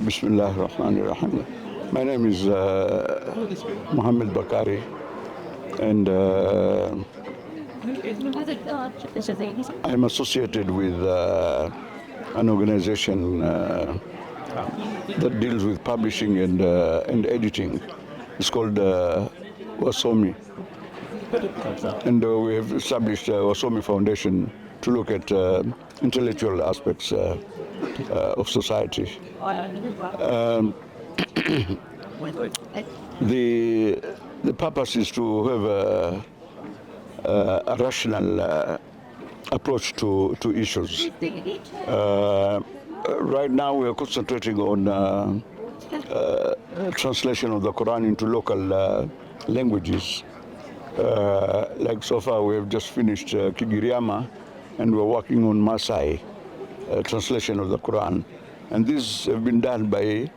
Bismillah ar-Rahman ar-Rahim. My name is Mohamed Bakari, and I'm associated with an organization that deals with publishing and editing. It's called Wasomi. And we have established Wasomi Foundation to look at intellectual aspects of society. The purpose is to have a rational approach to issues. Right now we are concentrating on translation of the Quran into local languages. Like so far we have just finished Kigiriama, and we're working on Maasai translation of the Quran. And these have been done by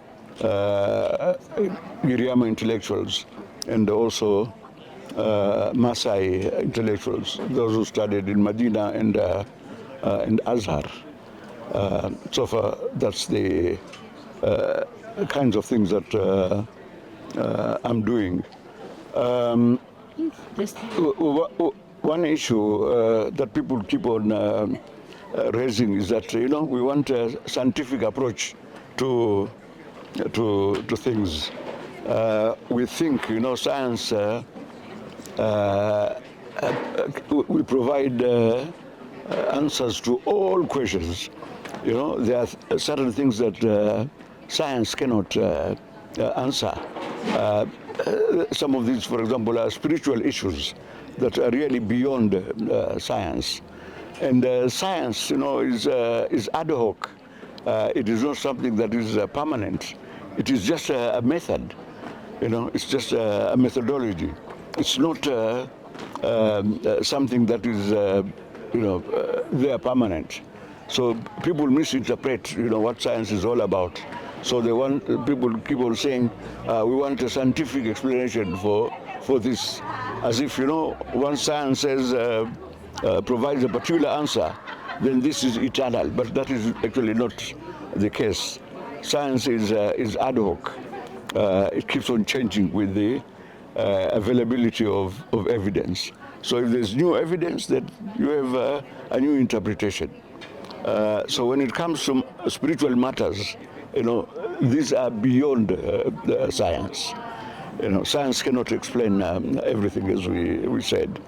Giriama intellectuals and also Maasai intellectuals, those who studied in Medina and Azhar. So far, that's the kinds of things that I'm doing. One issue that people keep on raising is that we want a scientific approach to things. We think science will provide answers to all questions. There are certain things that science cannot answer. Some of these, for example, are spiritual issues that are really beyond science. And science, is ad hoc. It is not something that is permanent. It is just a method. It's just a methodology. It's not something that is, there permanent. So people misinterpret, what science is all about. So people keep on saying, we want a scientific explanation for this, as if once science says provides a particular answer, then this is eternal. But that is actually not the case. Science is ad hoc. It keeps on changing with the availability of evidence. So if there's new evidence, then you have a new interpretation. So when it comes to spiritual matters, these are beyond science. Science cannot explain everything, as we said.